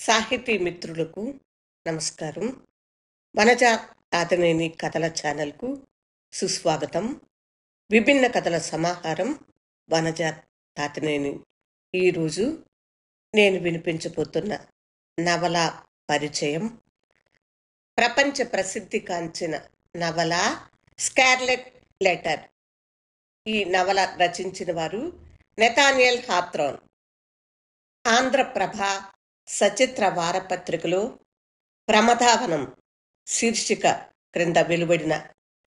సాహితీ మిత్రులకు నమస్కారం. వనజ తాతనేని కథల ఛానల్కు సుస్వాగతం. విభిన్న కథల సమాహారం వనజ తాతనేని. ఈరోజు నేను వినిపించబోతున్న నవల పరిచయం. ప్రపంచ ప్రసిద్ధిగాంచిన నవల స్కార్లెట్ లెటర్. ఈ నవల రచించిన వారు నెథానియల్ హాథ్రాన్. ఆంధ్రప్రభ సచిత్ర వారపత్రికలో ప్రమదావనం శీర్షిక క్రింద వెలువడిన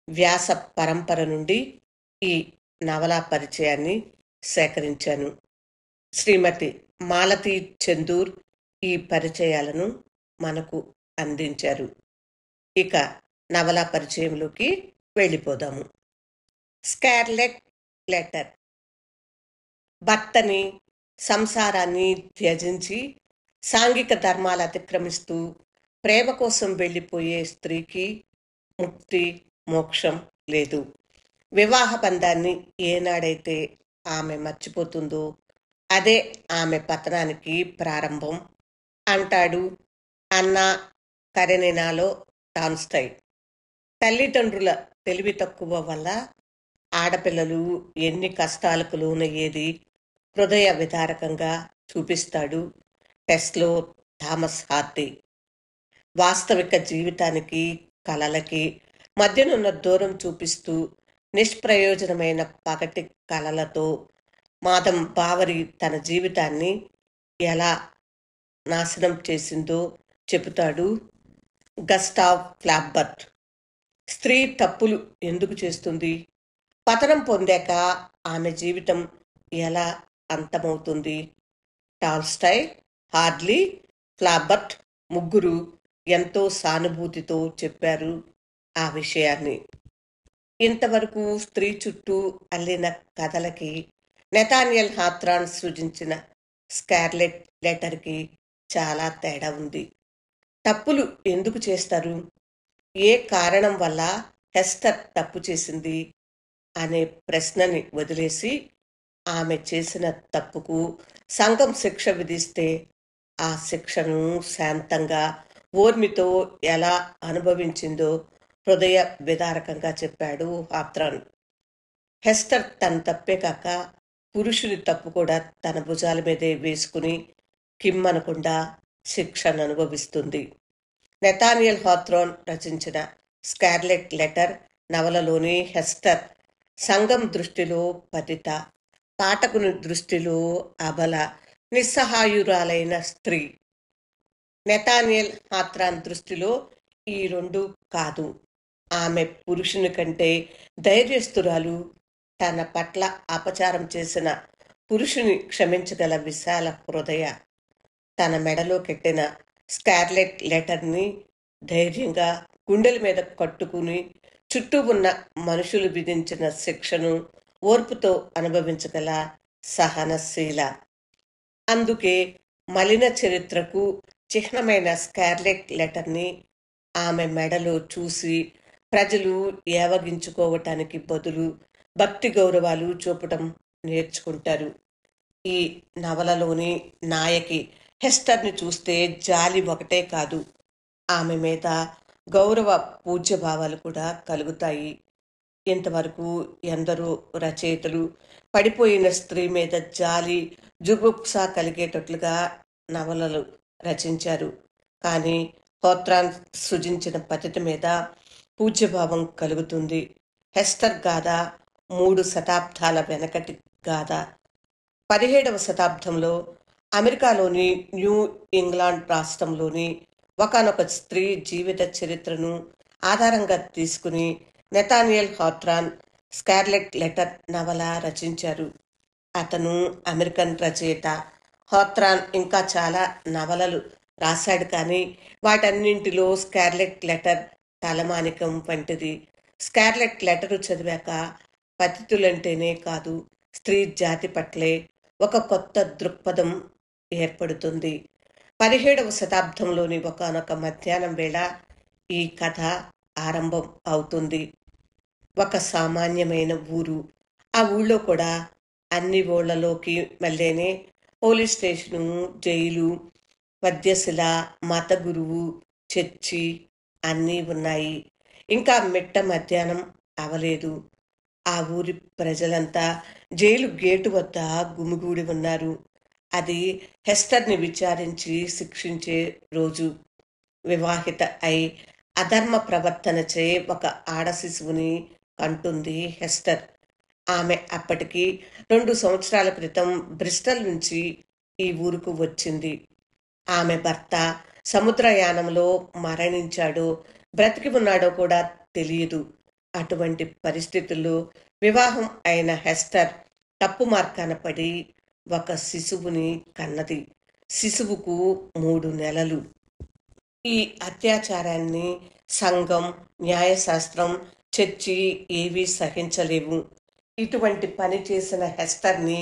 వ్యాస పరంపర నుండి ఈ నవలా పరిచయాన్ని సేకరించాను. శ్రీమతి మాలతీ చందూర్ ఈ పరిచయాలను మనకు అందించారు. ఇక నవలా పరిచయంలోకి వెళ్ళిపోదాము. Scarlet letter. భర్తని, సంసారాన్ని త్యజించి సాంఘిక ధర్మాలు అతిక్రమిస్తూ ప్రేమ కోసం వెళ్ళిపోయే స్త్రీకి ముక్తి, మోక్షం లేదు. వివాహ బంధాన్ని ఏనాడైతే ఆమె మర్చిపోతుందో అదే ఆమె పతనానికి ప్రారంభం అంటాడు అన్నా కరెనినాలో టాల్స్టాయ్. తల్లిదండ్రుల తెలివి తక్కువ వల్ల ఆడపిల్లలు ఎన్ని కష్టాలకు లోనయ్యేది హృదయ విదారకంగా చూపిస్తాడు టెస్లో థామస్ హార్డీ. వాస్తవిక జీవితానికి, కలలకి మధ్యనున్న దూరం చూపిస్తూ నిష్ప్రయోజనమైన పగటి కలలతో మాదం బావరి తన జీవితాన్ని ఎలా నాశనం చేసిందో చెబుతాడు గస్టావ్ ఫ్లాబర్ట్. స్త్రీ తప్పులు ఎందుకు చేస్తుంది? పతనం పొందాక ఆమె జీవితం ఎలా అంతమవుతుంది? టాల్స్టాయ్, హార్డీ, ఫ్లాబర్ట్ ముగ్గురు ఎంతో సానుభూతితో చెప్పారు ఆ విషయాన్ని. ఇంతవరకు స్త్రీ చుట్టూ అల్లిన కథలకి నెథానియల్ హాథ్రాన్ సృజించిన స్కార్లెట్ లెటర్కి చాలా తేడా ఉంది. తప్పులు ఎందుకు చేస్తారు? ఏ కారణం వల్ల హెస్టర్ తప్పు చేసింది అనే ప్రశ్నని వదిలేసి ఆమె చేసిన తప్పుకు సంఘం శిక్ష విధిస్తే ఆ శిక్షను శాంతంగా ఓర్మితో ఎలా అనుభవించిందో హృదయ విదారకంగా చెప్పాడు హాథ్రాన్. హెస్టర్ తన తప్పే కాక పురుషుని తప్పు కూడా తన భుజాల మీదే వేసుకుని కిమ్మనకుండా శిక్షను అనుభవిస్తుంది. నెథానియల్ హాథ్రాన్ రచించిన స్కార్లెట్ లెటర్ నవలలోని హెస్టర్ సంఘం దృష్టిలో పతిత, పాఠకుని దృష్టిలో అబల, నిస్సహాయురాలైన స్త్రీ. నెథానియల్ హాథ్రాన్ దృష్టిలో ఈ రెండు కాదు. ఆమె పురుషుని కంటే ధైర్యస్తురాలు, తన పట్ల అపచారం చేసిన పురుషుని క్షమించగల విశాల హృదయ. తన మెడలో కెట్టిన స్కార్లెట్ లెటర్ని ధైర్యంగా గుండెల మీద కట్టుకుని చుట్టూ ఉన్న మనుషులు విధించిన శిక్షను ఓర్పుతో అనుభవించగల సహనశీల. అందుకే మలిన చరిత్రకు చిహ్నమైన స్కార్లెట్ లెటర్ని ఆమె మెడలో చూసి ప్రజలు ఏవగించుకోవటానికి బదులు భక్తి గౌరవాలు చూపటం నేర్చుకుంటారు. ఈ నవలలోని నాయకి హెస్టర్ని చూస్తే జాలి ఒకటే కాదు, ఆమె మీద గౌరవ పూజ్యభావాలు కూడా కలుగుతాయి. ఇంతవరకు ఎందరో రచయితలు పడిపోయిన స్త్రీ మీద జాలి, జుగుప్స కలిగేటట్లుగా నవలలు రచించారు. కానీ హాథ్రాన్ సృజించిన పతిత మీద పూజ్యభావం కలుగుతుంది. హెస్టర్ గాథ 3 శతాబ్దాల వెనకటి గాథ. 17వ శతాబ్దంలో అమెరికాలోని న్యూ ఇంగ్లాండ్ రాష్ట్రంలోని ఒకానొక స్త్రీ జీవిత చరిత్రను ఆధారంగా తీసుకుని నెథానియల్ హాథ్రాన్ స్కార్లెట్ లెటర్ నవల రచించారు. అతను అమెరికన్ రచయిత. హాథ్రాన్ ఇంకా చాలా నవలలు రాశాడు, కానీ వాటన్నింటిలో స్కార్లెట్ లెటర్ తలమానికం వంటిది. స్కార్లెట్ లెటరు చదివాక పతితులంటేనే కాదు, స్త్రీ జాతి పట్లే ఒక కొత్త దృక్పథం ఏర్పడుతుంది. 17వ శతాబ్దంలోని ఒకానొక మధ్యాహ్నం వేళ ఈ కథ ఆరంభం అవుతుంది. ఒక సామాన్యమైన ఊరు. ఆ ఊళ్ళో కూడా అన్ని ఊళ్ళలోకి మళ్ళీనే పోలీస్ స్టేషను, జైలు, వద్యశిల, మత గురువు, చర్చి అన్నీ ఉన్నాయి. ఇంకా మిట్ట మధ్యాహ్నం అవలేదు. ఆ ఊరి ప్రజలంతా జైలు గేటు వద్ద గుమిగూడి ఉన్నారు. అది హెస్టర్ని విచారించి శిక్షించే రోజు. వివాహిత అయి అధర్మ ప్రవర్తనచే ఒక ఆడ శిశువుని కంటుంది హెస్టర్. ఆమె అప్పటికి 2 సంవత్సరాల క్రితం బ్రిస్టల్ నుంచి ఈ ఊరుకు వచ్చింది. ఆమె భర్త సముద్రయానంలో మరణించాడో బ్రతికి ఉన్నాడో కూడా తెలియదు. అటువంటి పరిస్థితుల్లో వివాహం అయిన హెస్టర్ తప్పు మార్గాన పడి ఒక శిశువుని కన్నది. శిశువుకు 3 నెలలు. ఈ అత్యాచారాన్ని సంఘం, న్యాయశాస్త్రం, చర్చి ఏవీ సహించలేవు. ఇటువంటి పని చేసిన హెస్టర్ని,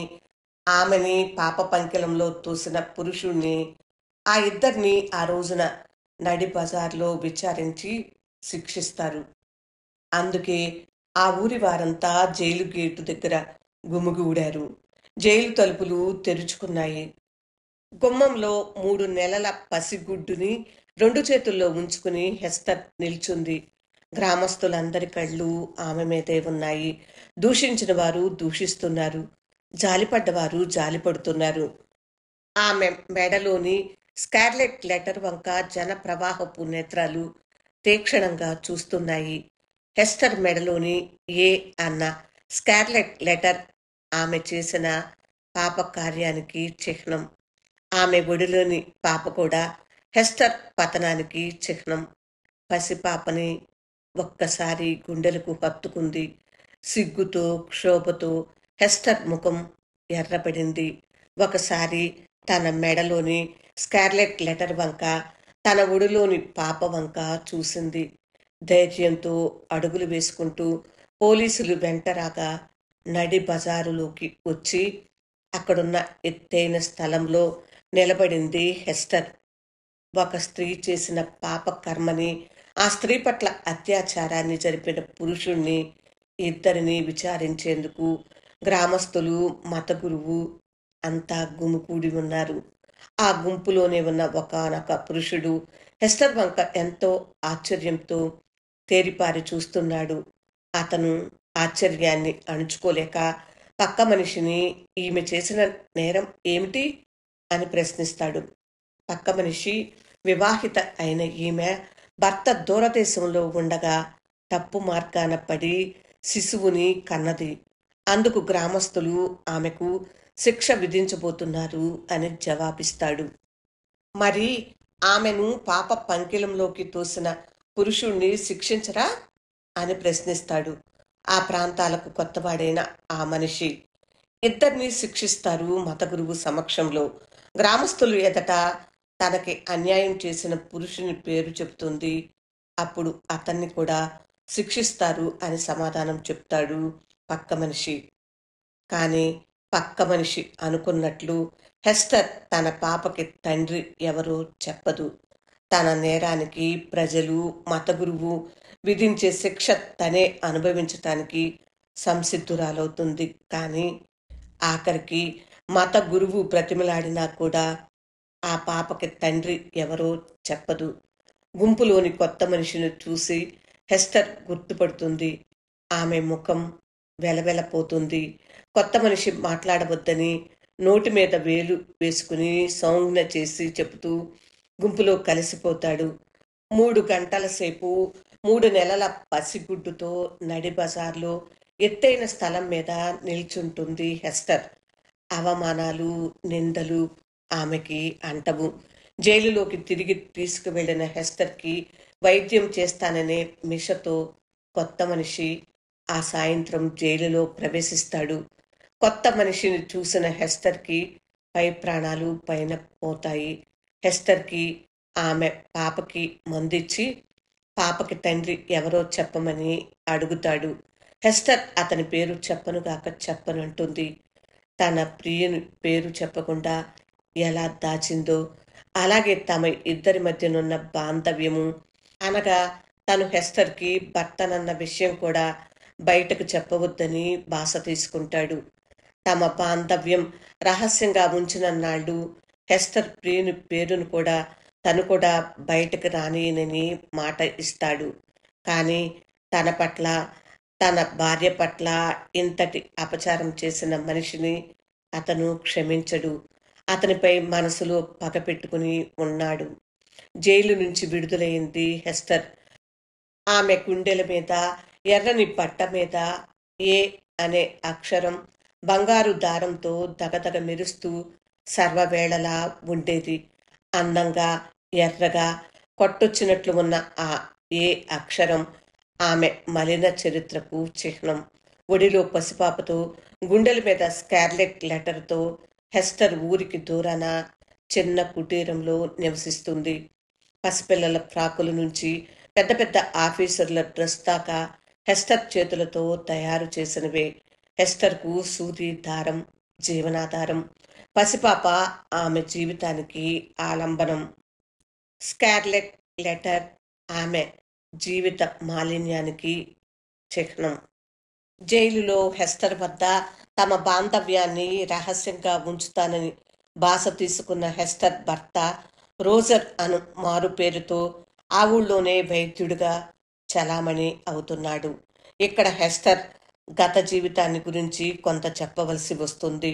ఆమెని పాప పంకిలంలో తోసిన పురుషుణ్ణి, ఆ ఇద్దరిని ఆ రోజున నడి బజార్లో విచారించి శిక్షిస్తారు. అందుకే ఆ ఊరి వారంతా జైలు గేటు దగ్గర గుమిగూడారు. జైలు తలుపులు తెరుచుకున్నాయి. గుమ్మంలో 3 నెలల పసిగుడ్డుని 2 చేతుల్లో ఉంచుకుని హెస్టర్ నిల్చుంది. గ్రామస్తులందరి కళ్ళు ఆమె మీదే ఉన్నాయి. దూషించిన వారు దూషిస్తున్నారు, జాలిపడ్డవారు జాలిపడుతున్నారు. ఆమె మెడలోని స్కార్లెట్ లెటర్ వంక జన ప్రవాహపు నేత్రాలు తీక్షణంగా చూస్తున్నాయి. హెస్టర్ మెడలోని ఏ అన్న స్కార్లెట్ లెటర్ ఆమె చేసిన పాప కార్యానికి చిహ్నం. ఆమె ఒడిలోని పాప కూడా హెస్టర్ పతనానికి చిహ్నం. పసిపాపని ఒక్కసారి గుండెలకు హత్తుకుంది. సిగ్గుతో, క్షోభతో హెస్టర్ ముఖం ఎర్రబడింది. ఒకసారి తన మెడలోని స్కార్లెట్ లెటర్ వంక, తన ఒడిలోని పాప వంక చూసింది. ధైర్యంతో అడుగులు వేసుకుంటూ పోలీసులు వెంటరాగా నడి బజారులోకి వచ్చి అక్కడున్న ఎత్తైన స్థలంలో నిలబడింది హెస్టర్. ఒక స్త్రీ చేసిన పాప కర్మని, ఆ స్త్రీ పట్ల అత్యాచారాన్ని జరిపిన పురుషుణ్ణి ఇద్దరిని విచారించేందుకు గ్రామస్తులు, మత గురువు అంతా గుమికూడి ఉన్నారు. ఆ గుంపులోనే ఉన్న ఒకానొక పురుషుడు హెస్టర్ వంక ఎంతో ఆశ్చర్యంతో తేరిపారి చూస్తున్నాడు. అతను ఆశ్చర్యాన్ని అణుచుకోలేక పక్క మనిషిని, ఈమె చేసిన నేరం ఏమిటి అని ప్రశ్నిస్తాడు. పక్క మనిషి, వివాహిత అయిన ఈమె భర్త దూరదేశంలో ఉండగా తప్పు మార్గాన పడి శిశువుని కన్నది. అందుకు గ్రామస్తులు ఆమెకు శిక్ష విధించబోతున్నారు అని జవాబిస్తాడు. మరి ఆమెను పాప పంకిలంలోకి తోసిన పురుషుణ్ణి శిక్షించరా అని ప్రశ్నిస్తాడు ఆ ప్రాంతాలకు కొత్తవాడైన ఆ మనిషి. ఇద్దరిని శిక్షిస్తారు మత గురువు సమక్షంలో. గ్రామస్తులు ఎదట తనకి అన్యాయం చేసిన పురుషుని పేరు చెబుతుంది. అప్పుడు అతన్ని కూడా శిక్షిస్తారు అని సమాధానం చెప్తాడు పక్క మనిషి. కానీ పక్క మనిషి అనుకున్నట్లు హెస్టర్ తన పాపకి తండ్రి ఎవరో చెప్పదు. తన నేరానికి ప్రజలు, మత గురువు విధించే శిక్ష తనే అనుభవించటానికి సంసిద్ధురాలవుతుంది. కానీ ఆఖరికి మత గురువు బ్రతిమలాడినా కూడా ఆ పాపకి తండ్రి ఎవరో చెప్పదు. గుంపులోని కొత్త మనిషిని చూసి హెస్టర్ గుర్తుపడుతుంది. ఆమె ముఖం వెలవెలపోతుంది. కొత్త మనిషి మాట్లాడవద్దని నోటి మీద వేలు వేసుకుని సంజ్ఞ చేసి చెబుతూ గుంపులో కలిసిపోతాడు. 3 గంటల సేపు 3 నెలల పసిగుడ్డుతో నడి బజార్లో ఎత్తైన స్థలం మీద నిల్చుంటుంది హెస్టర్. అవమానాలు, నిందలు ఆమెకి అంటవు. జైలులోకి తిరిగి తీసుకువెళ్లిన హెస్టర్కి వైద్యం చేస్తాననే మిషతో కొత్త మనిషి ఆ సాయంత్రం జైలులో ప్రవేశిస్తాడు. కొత్త మనిషిని చూసిన హెస్టర్కి పై ప్రాణాలు పైన పోతాయి. హెస్టర్కి ఆమె పాపకి మందిచ్చి పాపకి తండ్రి ఎవరో చెప్పమని అడుగుతాడు. హెస్టర్ అతని పేరు చెప్పనుగాక చెప్పనంటుంది. తన ప్రియుని పేరు చెప్పకుండా ఎలా దాచిందో అలాగే తమ ఇద్దరి మధ్యనున్న బాంధవ్యము, అనగా తను హెస్టర్కి భర్తనన్న విషయం కూడా బయటకు చెప్పవద్దని బాస తీసుకుంటాడు. తమ బాంధవ్యం రహస్యంగా ఉంచినన్నాళ్ళు హెస్టర్ ప్రియుని పేరును కూడా తను కూడా బయటకు రానియనని మాట ఇస్తాడు. కానీ తన పట్ల, తన భార్య పట్ల ఇంతటి అపచారం చేసిన మనిషిని అతను క్షమించడు. అతనిపై మనసులో పగ పెట్టుకుని ఉన్నాడు. జైలు నుంచి విడుదలైంది హెస్టర్. ఆమె గుండెల మీద ఎర్రని బట్ట మీద ఏ అనే అక్షరం బంగారు దారంతో దగదగ మెరుస్తూ సర్వవేళలా ఉండేది. అందంగా, ఎర్రగా కొట్టొచ్చినట్లు ఉన్న ఆ ఏ అక్షరం ఆమె మలిన చరిత్రకు చిహ్నం. ఒడిలో పసిపాపతో, గుండెల మీద స్కార్లెట్ లెటర్తో హెస్టర్ ఊరికి దూరాన చిన్న కుటీరంలో నివసిస్తుంది. పసిపిల్లల ఫ్రాకుల నుంచి పెద్ద పెద్ద ఆఫీసర్ల డ్రెస్ దాకా హెస్టర్ చేతులతో తయారు చేసినవే. హెస్టర్కు సూది దారం జీవనాధారం. పసిపాప ఆమె జీవితానికి ఆలంబనం. స్కార్లెట్ లెటర్ ఆమె జీవిత మాలిన్యానికి చిహ్నం. జైలులో హెస్టర్ వద్ద తమ బాంధవ్యాన్ని రహస్యంగా ఉంచుతానని బాస తీసుకున్న హెస్టర్ భర్త రోజర్ అను మారు పేరుతో ఆ ఊళ్ళోనే వైద్యుడిగా చలామణి అవుతున్నాడు. ఇక్కడ హెస్టర్ గత జీవితాన్ని గురించి కొంత చెప్పవలసి వస్తుంది.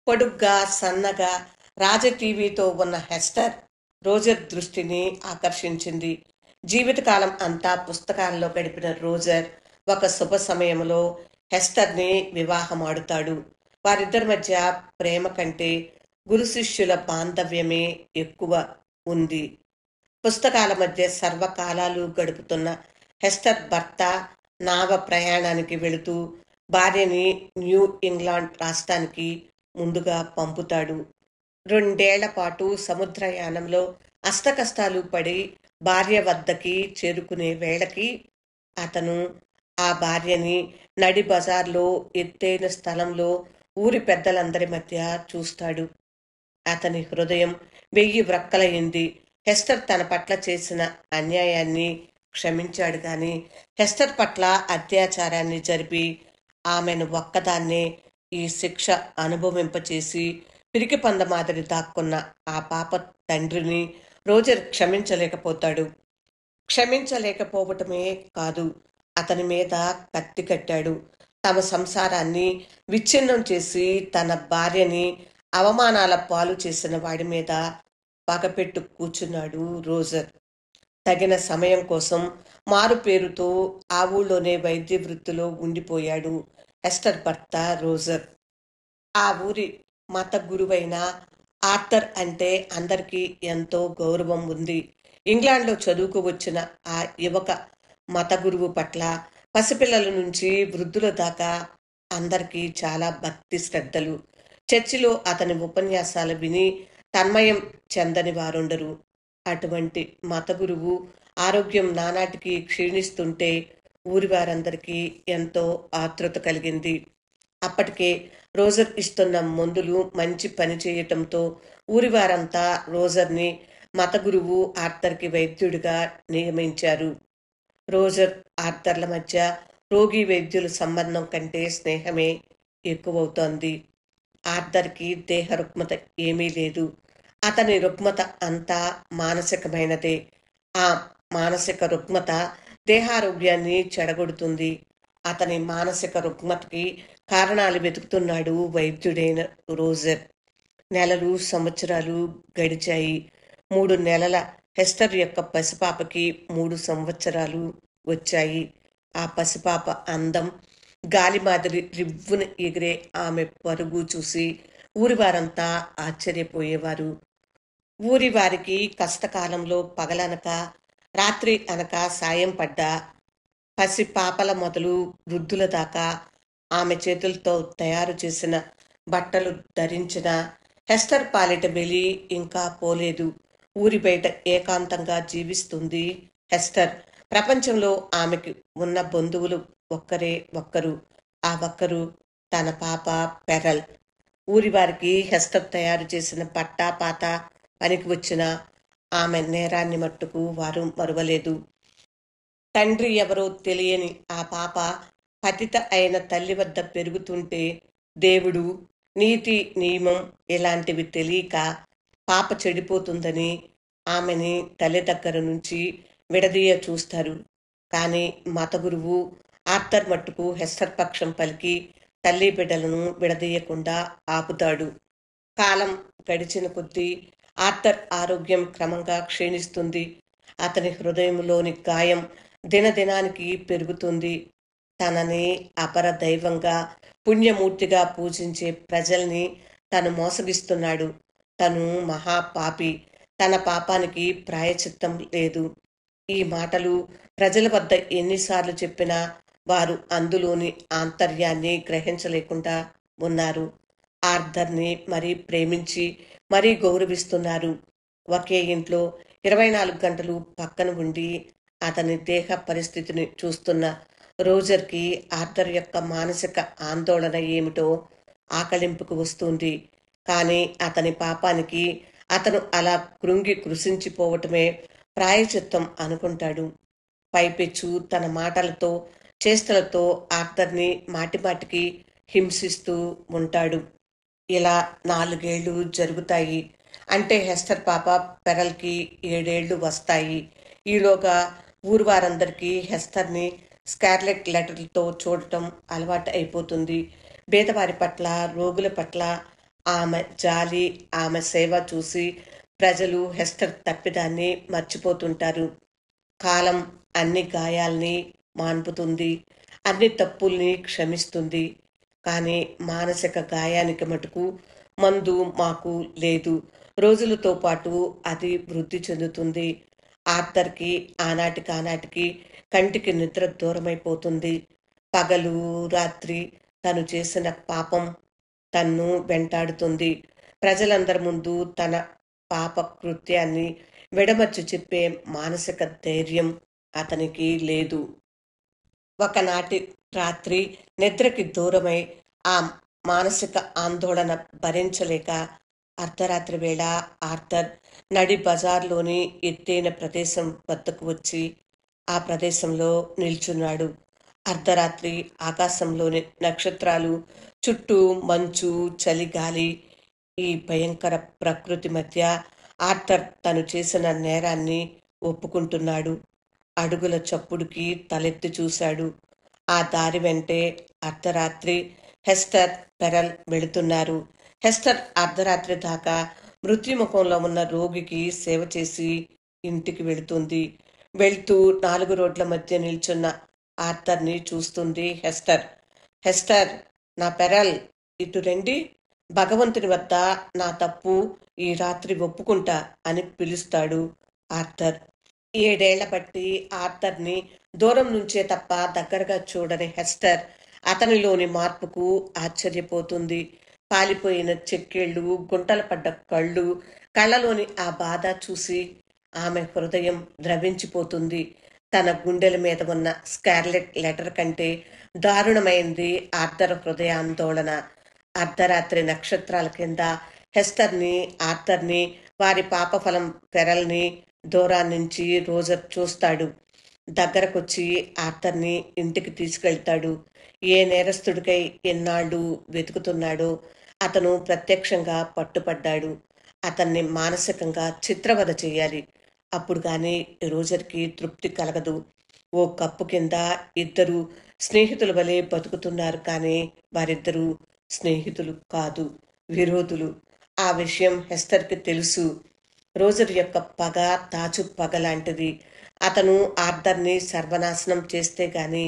పొడుగ్గా, సన్నగా, రాజటీవీతో ఉన్న హెస్టర్ రోజర్ దృష్టిని ఆకర్షించింది. జీవితకాలం అంతా పుస్తకాల్లో గడిపిన రోజర్ ఒక శుభ సమయంలో హెస్టర్ని వివాహమాడుతాడు. వారిద్దరి మధ్య ప్రేమ కంటే గురు శిష్యుల బాంధవ్యమే ఎక్కువ ఉంది. పుస్తకాల మధ్య సర్వకాలాలు గడుపుతున్న హెస్టర్ భర్త నావ ప్రయాణానికి వెళుతూ భార్యని న్యూ ఇంగ్లాండ్ రాష్ట్రానికి ముందుగా పంపుతాడు. 2 ఏళ్ల పాటు సముద్రయానంలో అష్టకష్టాలు పడి భార్య వద్దకి చేరుకునే వేళకి అతను ఆ భార్యని నడి బజార్లో ఎత్తైన స్థలంలో ఊరి పెద్దలందరి మధ్య చూస్తాడు. అతని హృదయం 1000 వ్రక్కలయింది. హెస్టర్ తన పట్ల చేసిన అన్యాయాన్ని క్షమించాడు గాని హెస్టర్ పట్ల అత్యాచారాన్ని జరిపి ఆమెను ఒక్కదాన్నే ఈ శిక్ష అనుభవింపచేసి పిరికి పంద మాదిరి దాక్కున్న ఆ పాప తండ్రిని రోజర్ క్షమించలేకపోతాడు. క్షమించలేకపోవటమే కాదు, అతని మీద కత్తి కట్టాడు. తమ సంసారాన్ని విచ్ఛిన్నం చేసి తన భార్యని అవమానాల పాలు చేసిన వాడి మీద పగపెట్టు కూర్చున్నాడు రోజర్. తగిన సమయం కోసం మారు పేరుతో ఆ ఊళ్ళోనే వైద్య వృత్తిలో ఉండిపోయాడు హెస్టర్ భర్త రోజర్. ఆ ఊరి మత గురువైన ఆర్థర్ అంటే అందరికీ ఎంతో గౌరవం ఉంది. ఇంగ్లాండ్లో చదువుకు వచ్చిన ఆ యువక మత గురువు పట్ల పసిపిల్లల నుంచి వృద్ధుల దాకా అందరికీ చాలా భక్తి శ్రద్ధలు. చర్చిలో అతని ఉపన్యాసాలు విని తన్మయం చెందని వారుండరు. అటువంటి మత గురువు ఆరోగ్యం నానాటికి క్షీణిస్తుంటే ఊరి వారందరికీ ఎంతో ఆతృత కలిగింది. అప్పటికే రోజర్ ఇస్తున్న మందులు మంచి పని చేయటంతో ఊరివారంతా రోజర్ని మత గురువు ఆర్థర్కి వైద్యుడిగా నియమించారు. రోజర్ ఆర్థర్ల మధ్య రోగి వైద్యుల సంబంధం కంటే స్నేహమే ఎక్కువవుతోంది. ఆర్థర్కి దేహ రుగ్మత ఏమీ లేదు. అతని రుగ్మత అంతా మానసికమైనదే. ఆ మానసిక రుగ్మత దేహారోగ్యాన్ని చెడగొడుతుంది. అతని మానసిక రుగ్మతకి కారణాలు వెతుకుతున్నాడు వైద్యుడైన రోజర్. నెలలు, సంవత్సరాలు గడిచాయి. 3 నెలల హెస్టర్ యొక్క పసిపాపకి 3 సంవత్సరాలు వచ్చాయి. ఆ పసిపాప అందం, గాలి మాదిరి రివ్వున ఎగిరే ఆమె పరుగు చూసి ఊరి వారంతా ఆశ్చర్యపోయేవారు. ఊరి వారికి కష్టకాలంలో పగలనక రాత్రి అనక సాయం పడ్డా పసి పాపల మొదలు వృద్ధుల దాకా ఆమె చేతులతో తయారు చేసిన బట్టలు ధరించిన హెస్టర్ పాలిట వెలి ఇంకా పోలేదు. ఊరి బయట ఏకాంతంగా జీవిస్తుంది హెస్టర్. ప్రపంచంలో ఆమెకి ఉన్న బంధువులు ఒక్కరే ఒక్కరు. ఆ ఒక్కరు తన పాప పెరల్. ఊరి వారికి హెస్టర్ తయారు చేసిన పట్టా పాత పనికి వచ్చిన ఆమె నేరాన్ని మట్టుకు వారు మరువలేదు. తండ్రి ఎవరో తెలియని ఆ పాప పతిత అయిన తల్లి వద్ద పెరుగుతుంటే దేవుడు, నీతి, నియమం ఇలాంటివి తెలియక పాప చెడిపోతుందని ఆమెని తల్లి దగ్గర నుంచి విడదీయ చూస్తారు. కానీ మత గురువు ఆర్థర్ మట్టుకు హెస్టర్ పక్షం పలికి తల్లి బిడ్డలను విడదీయకుండా ఆపుతాడు. కాలం గడిచిన కొద్దీ ఆర్థర్ ఆరోగ్యం క్రమంగా క్షీణిస్తుంది. అతని హృదయంలోని గాయం దినదినానికి పెరుగుతుంది. తనని అపర దైవంగా, పుణ్యమూర్తిగా పూజించే ప్రజల్ని తను మోసగిస్తున్నాడు. తను మహాపాపి. తన పాపానికి ప్రాయశ్చిత్తం లేదు. ఈ మాటలు ప్రజల వద్ద ఎన్నిసార్లు చెప్పినా వారు అందులోని ఆంతర్యాన్ని గ్రహించలేకుండా ఉన్నారు. ఆర్థర్ని మరీ ప్రేమించి మరీ గౌరవిస్తున్నారు. ఒకే ఇంట్లో 24 గంటలు పక్కన ఉండి అతని దేహ పరిస్థితిని చూస్తున్న రోజర్కి ఆర్థర్ యొక్క మానసిక ఆందోళన ఏమిటో ఆకలింపుకు వస్తుంది. కానీ అతని పాపానికి అతను అలా కృంగి కృషించిపోవటమే ప్రాయచిత్తం అనుకుంటాడు. పైపెచ్చు తన మాటలతో చేష్టలతో ఆర్థర్ని మాటిమాటికి హింసిస్తూ ఉంటాడు. ఇలా 4 ఏళ్ళు జరుగుతాయి. అంటే హెస్టర్ పాప పెరల్కి 7 ఏళ్ళు వస్తాయి. ఈలోగా ఊరు వారందరికీ హెస్టర్ని స్కార్లెట్ లెటర్లతో చూడటం అలవాటు అయిపోతుంది. బీదవారి పట్ల, రోగుల పట్ల ఆమె జాలి, ఆమె సేవ చూసి ప్రజలు హెస్టర్ తప్పిదాన్ని మర్చిపోతుంటారు. కాలం అన్ని గాయాల్ని మాన్పుతుంది, అన్ని తప్పుల్ని క్షమిస్తుంది. కానీ మానసిక గాయానికి మటుకు మందు మాకు లేదు. రోజులతో పాటు అది వృద్ధి చెందుతుంది. ఆర్థర్కి ఆనాటికి కంటికి నిద్ర దూరమైపోతుంది. పగలు రాత్రి తను చేసిన పాపం తన్ను వెంటాడుతుంది. ప్రజలందరి ముందు తన పాప కృత్యాన్ని విడమర్చి చెప్పే మానసిక ధైర్యం అతనికి లేదు. ఒకనాటి రాత్రి నిద్రకి దూరమై ఆ మానసిక ఆందోళన భరించలేక అర్ధరాత్రి వేళ ఆర్థర్ నడి బజార్లోని ఎత్తైన ప్రదేశం వద్దకు వచ్చి ఆ ప్రదేశంలో నిల్చున్నాడు. అర్ధరాత్రి ఆకాశంలోని నక్షత్రాలు, చుట్టూ మంచు, చలిగాలి, ఈ భయంకర ప్రకృతి మధ్య ఆర్థర్ తను చేసిన నేరాన్ని ఒప్పుకుంటున్నాడు. అడుగుల చప్పుడుకి తలెత్తి చూశాడు. ఆ దారి వెంటే అర్ధరాత్రి హెస్టర్, పెరల్ వెళుతున్నారు. హెస్టర్ అర్ధరాత్రి దాకా మృత్యుముఖంలో ఉన్న రోగికి సేవ చేసి ఇంటికి వెళుతుంది. వెళ్తూ 4 రోడ్ల మధ్య నిల్చున్న ఆర్థర్ని చూస్తుంది హెస్టర్. హెస్టర్, నా పెరల్, ఇటు రండి. భగవంతుని వద్ద నా తప్పు ఈ రాత్రి ఒప్పుకుంటా అని పిలుస్తాడు ఆర్థర్. 7 ఏళ్ల బట్టి ఆర్థర్ని దూరం నుంచే తప్ప దగ్గరగా చూడని హెస్టర్ అతనిలోని మార్పుకు ఆశ్చర్యపోతుంది. పాలిపోయిన చెక్కేళ్లు, గుంటలు పడ్డ కళ్ళు, కళ్ళలోని ఆ బాధ చూసి ఆమె హృదయం ద్రవించిపోతుంది. తన గుండెల మీద ఉన్న స్కార్లెట్ లెటర్ కంటే దారుణమైంది ఆర్థర్ హృదయాందోళన. అర్ధరాత్రి నక్షత్రాల కింద హెస్టర్ని, ఆర్థర్ని, వారి పాపఫలం పెరల్ని దూరాన్నించి రోజర్ చూస్తాడు. దగ్గరకొచ్చి ఆర్థర్ని ఇంటికి తీసుకెళ్తాడు. ఏ నేరస్తుడికై ఎన్నాళ్ళు వెతుకుతున్నాడో అతను ప్రత్యక్షంగా పట్టుపడ్డాడు. అతన్ని మానసికంగా చిత్రవద చేయాలి. అప్పుడు కానీ రోజర్కి తృప్తి కలగదు. ఓ కప్పు కింద ఇద్దరు స్నేహితుల వలె బతుకుతున్నారు. కానీ వారిద్దరూ స్నేహితులు కాదు, విరోధులు. ఆ విషయం హెస్టర్కి తెలుసు. రోజర్ యొక్క పగ తాచు పగ లాంటిది. అతను ఆర్థర్ని సర్వనాశనం చేస్తే గాని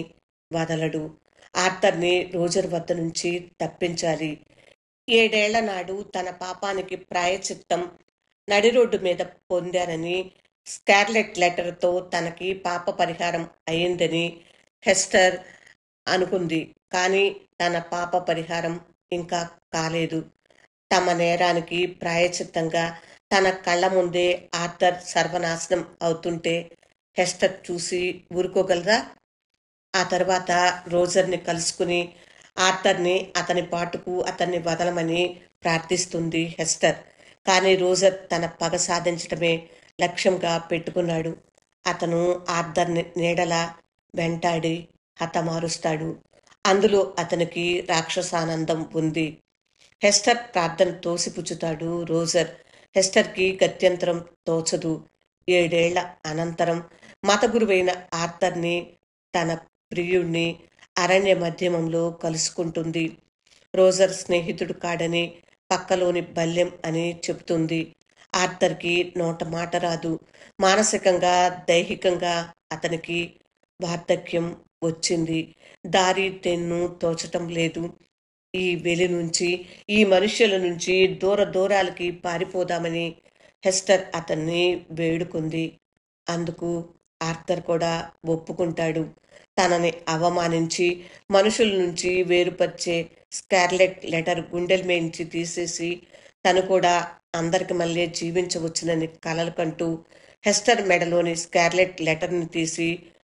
వదలడు. ఆర్థర్ని రోజర్ వద్ద నుంచి తప్పించాలి. 7 ఏళ్ల నాడు తన పాపానికి ప్రాయశ్చిత్తం నడి రోడ్డు మీద పొందానని, స్కార్లెట్ లెటర్తో తనకి పాప పరిహారం అయిందని హెస్టర్ అనుకుంది. కానీ తన పాప పరిహారం ఇంకా కాలేదు. తమ నేరానికి ప్రాయశ్చిత్తంగా తన కళ్ళ ముందే ఆర్థర్ సర్వనాశనం అవుతుంటే హెస్టర్ చూసి ఊరుకోగలరా? ఆ తర్వాత రోజర్ని కలుసుకుని ఆర్థర్ని అతని పాటుకు అతన్ని వదలమని ప్రార్థిస్తుంది హెస్టర్. కానీ రోజర్ తన పగ సాధించటమే లక్ష్యంగా పెట్టుకున్నాడు. అతను ఆర్థర్ని నీడలా వెంటాడి హతమారుస్తాడు. అందులో అతనికి రాక్షసానందం ఉంది. హెస్టర్ ప్రార్థన తోసిపుచ్చుతాడు రోజర్. హెస్టర్కి గత్యంతరం తోచదు. 7 ఏళ్ల అనంతరం మత గురువైన ఆర్థర్ని, తన ప్రియుణ్ణి అరణ్య మధ్యమంలో కలుసుకుంటుంది. రోజర్ స్నేహితుడు కాడని, పక్కలోని బల్లెం అని చెబుతుంది. ఆర్థర్కి నోట మాట రాదు. మానసికంగా, దైహికంగా అతనికి వార్ధక్యం వచ్చింది. దారి తెన్ను తోచటం లేదు. ఈ వెలి నుంచి, ఈ మనుష్యుల నుంచి దూర దూరాలకి పారిపోదామని హెస్టర్ అతన్ని వేడుకుంది. అందుకు ఆర్థర్ కూడా ఒప్పుకుంటాడు. తనని అవమానించి మనుషుల నుంచి వేరుపరిచే స్కార్లెట్ లెటర్ గుండెల మేంచి తీసేసి తను కూడా అందరికి మళ్ళీ జీవించవచ్చునని కలలు కంటూ హెస్టర్ మెడలోని స్కార్లెట్ లెటర్ని తీసి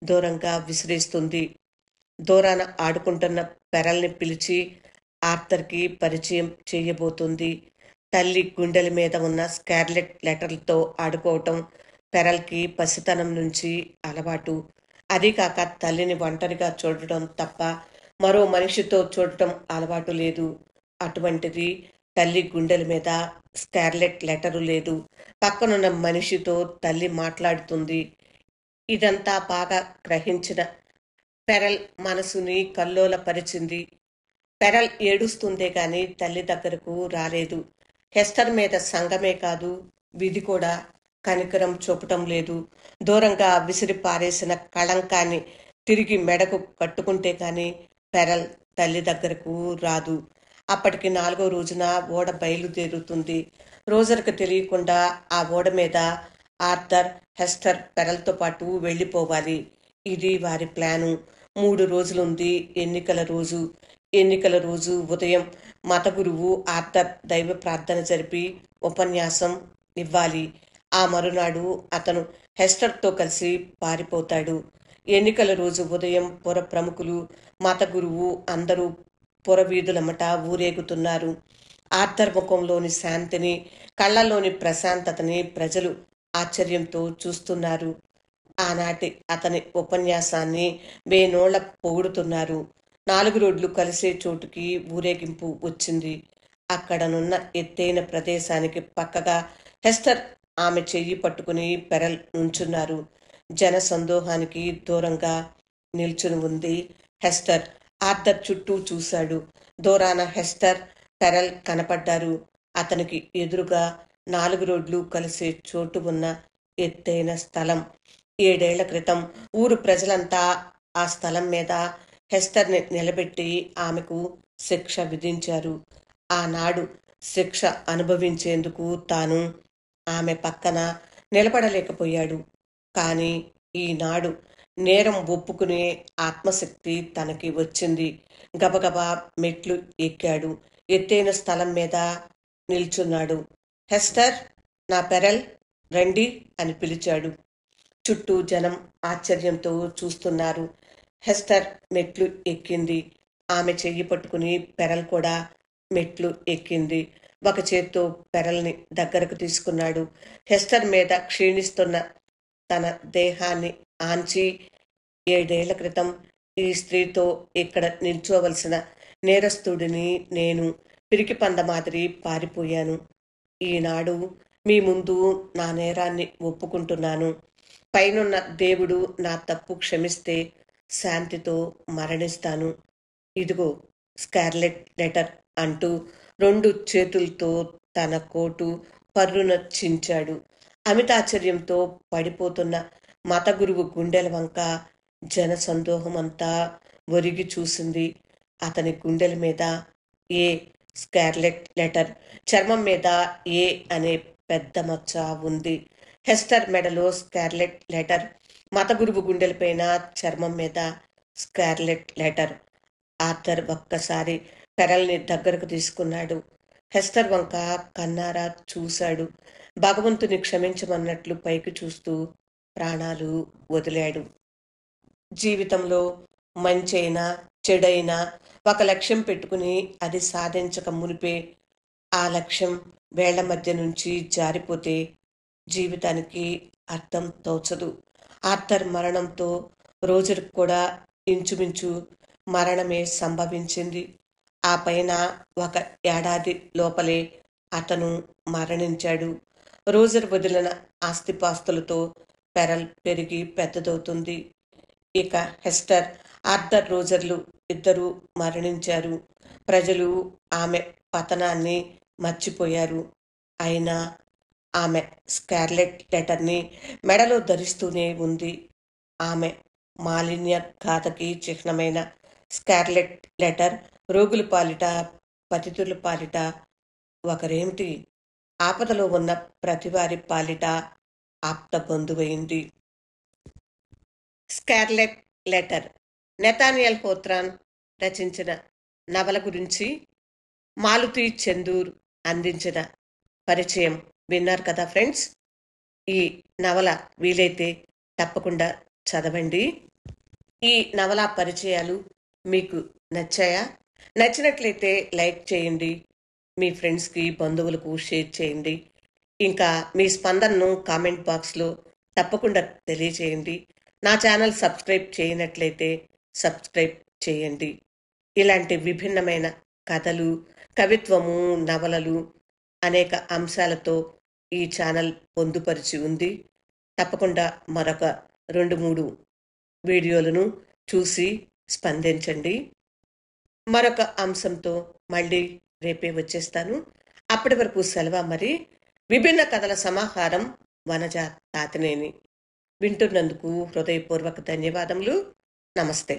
దూరంగా విసిరేస్తుంది. దూరాన ఆడుకుంటున్న పెరల్ని పిలిచి ఆర్థర్కి పరిచయం చేయబోతుంది. తల్లి గుండెల మీద ఉన్న స్కార్లెట్ లెటర్లతో ఆడుకోవటం పెరల్కి పసితనం నుంచి అలవాటు. అదీ కాక తల్లిని ఒంటరిగా చూడటం తప్ప మరో మనిషితో చూడటం అలవాటు లేదు. అటువంటిది తల్లి గుండెల మీద స్కార్లెట్ లెటరు లేదు. పక్కనున్న మనిషితో తల్లి మాట్లాడుతుంది. ఇదంతా బాగా గ్రహించిన పెరల్ మనసుని కల్లోలపరిచింది. పెరల్ ఏడుస్తుందే గాని తల్లి దగ్గరకు రాలేదు. హెస్టర్ మీద సంగమే కాదు, విధి కూడా కనికరం చూపటం లేదు. దూరంగా విసిరి పారేసిన కళంకాన్ని తిరిగి మెడకు కట్టుకుంటే కాని పెరల్ తల్లి దగ్గరకు రాదు. అప్పటికి 4వ రోజున ఓడ బయలుదేరుతుంది. రోజర్కు తెలియకుండా ఆ ఓడ మీద ఆర్థర్, హెస్టర్ పెరల్తో పాటు వెళ్ళిపోవాలి. ఇది వారి ప్లాను. 3 రోజులుంది ఎన్నికల రోజు. ఎన్నికల రోజు ఉదయం మత గురువు ఆర్థర్ దైవ ప్రార్థన జరిపి ఉపన్యాసం ఇవ్వాలి. ఆ మరునాడు అతను హెస్టర్తో కలిసి పారిపోతాడు. ఎన్నికల రోజు ఉదయం పుర ప్రముఖులు, మత గురువు అందరూ పురవీధులమట ఊరేగుతున్నారు. ఆర్థర్ ముఖంలోని శాంతిని, కళ్ళల్లోని ప్రశాంతతని ప్రజలు ఆశ్చర్యంతో చూస్తున్నారు. ఆనాటి అతని ఉపన్యాసాన్ని వేనోళ్ల పొగుడుతున్నారు. 4 రోడ్లు కలిసే చోటుకి ఊరేగింపు వచ్చింది. అక్కడనున్న ఎత్తైన ప్రదేశానికి పక్కగా హెస్టర్ ఆమె చెయ్యి పట్టుకుని పెరల్ నుంచున్నారు. జన సందోహానికి దూరంగా నిల్చుని ఉంది హెస్టర్. ఆర్థర్ చుట్టూ చూశాడు. దూరాన హెస్టర్, పెరల్ కనపడ్డారు. అతనికి ఎదురుగా 4 రోడ్లు కలిసే చోటు ఉన్న ఎత్తైన స్థలం. 7 ఏళ్ల క్రితం ఊరు ప్రజలంతా ఆ స్థలం మీద హెస్టర్ని నిలబెట్టి ఆమెకు శిక్ష విధించారు. ఆనాడు శిక్ష అనుభవించేందుకు తాను ఆమె పక్కన నిలబడలేకపోయాడు. కానీ ఈనాడు నేరం ఒప్పుకునే ఆత్మశక్తి తనకి వచ్చింది. గబగబా మెట్లు ఎక్కాడు. ఎత్తైన స్థలం మీద నిల్చున్నాడు. హెస్టర్, నా పెరల్, రండి అని పిలిచాడు. చుట్టూ జనం ఆశ్చర్యంతో చూస్తున్నారు. హెస్టర్ మెట్లు ఎక్కింది. ఆమె చెయ్యి పట్టుకుని పెరల్ కూడా మెట్లు ఎక్కింది. ఒక చేత్తో పెరల్ని దగ్గరకు తీసుకున్నాడు. హెస్టర్ మీద క్షీణిస్తున్న తన దేహాన్ని ఆంచి, 7 ఏళ్ల క్రితం ఈ స్త్రీతో ఇక్కడ నిల్చోవలసిన నేరస్తుడిని నేను పిరికి పంద మాదిరి పారిపోయాను. ఈనాడు మీ ముందు నా నేరాన్ని ఒప్పుకుంటున్నాను. పైనున్న దేవుడు నా తప్పు క్షమిస్తే శాంతితో మరణిస్తాను. ఇదిగో స్కార్లెట్ లెటర్ అంటూ 2 చేతులతో తన కోటు పర్రున చించాడు. అమితాశ్చర్యంతో పడిపోతున్న మత గురువు గుండెల వంక జన సందోహమంతా ఒరిగి చూసింది. అతని గుండెల మీద ఏ స్కార్లెట్ లెటర్, చర్మం మీద ఏ అనే పెద్ద మచ్చ ఉంది. హెస్టర్ మెడలో స్కార్లెట్ లెటర్, మత గురువు గుండెలపైన చర్మం మీద స్కార్లెట్ లెటర్. ఆర్థర్ ఒక్కసారి పెరల్ని దగ్గరకు తీసుకున్నాడు. హెస్టర్ వంక కన్నారా చూశాడు. భగవంతుని క్షమించమన్నట్లు పైకి చూస్తూ ప్రాణాలు వదిలాడు. జీవితంలో మంచైనా చెడైనా ఒక లక్ష్యం పెట్టుకుని అది సాధించక మునిపే ఆ లక్ష్యం వేళ్ల మధ్య నుంచి జారిపోతే జీవితానికి అర్థం తోచదు. ఆర్థర్ మరణంతో రోజర్ కూడా ఇంచుమించు మరణమే సంభవించింది. ఆ పైన 1 ఏడాది లోపలే అతను మరణించాడు. రోజర్ వదిలిన ఆస్తిపాస్తులతో పెరిగి పెద్దదవుతుంది. ఇక హెస్టర్, ఆర్థర్ రోజర్లు ఇద్దరూ మరణించారు. ప్రజలు ఆమె పతనాన్ని మర్చిపోయారు. అయినా ఆమె స్కార్లెట్ లెటర్ని మెడలో ధరిస్తూనే ఉంది. ఆమె మాలిన్య గాథకి చిహ్నమైన స్కార్లెట్ లెటర్ రోగుల పాలిట, పతితుల పాలిట ఒకరేమిటి, ఆపదలో ఉన్న ప్రతివారి పాలిట ఆప్త బంధువైంది. స్కార్లెట్ లెటర్ నెథానియల్ హోత్రాన్ రచించిన నవల గురించి మాలతి చందూర్ అందించిన పరిచయం విన్నారు కదా ఫ్రెండ్స్. ఈ నవల వీలైతే తప్పకుండా చదవండి. ఈ నవల పరిచయాలు మీకు నచ్చాయా? నచ్చినట్లయితే లైక్ చేయండి, మీ ఫ్రెండ్స్కి బంధువులకు షేర్ చేయండి. ఇంకా మీ స్పందనను కామెంట్ బాక్స్లో తప్పకుండా తెలియచేయండి. నా ఛానల్ సబ్స్క్రైబ్ చేయనట్లయితే సబ్స్క్రైబ్ చేయండి. ఇలాంటి విభిన్నమైన కథలు, కవిత్వము, నవలలు అనేక అంశాలతో ఈ ఛానల్ పొందుపరిచి ఉంది. తప్పకుండా మరొక 2-3 వీడియోలను చూసి స్పందించండి. మరొక అంశంతో మళ్ళీ రేపే వచ్చేస్తాను. అప్పటి వరకు సెలవు మరి. విభిన్న కథల సమాహారం వనజ తాతినేని. వింటున్నందుకు హృదయపూర్వక ధన్యవాదములు. నమస్తే.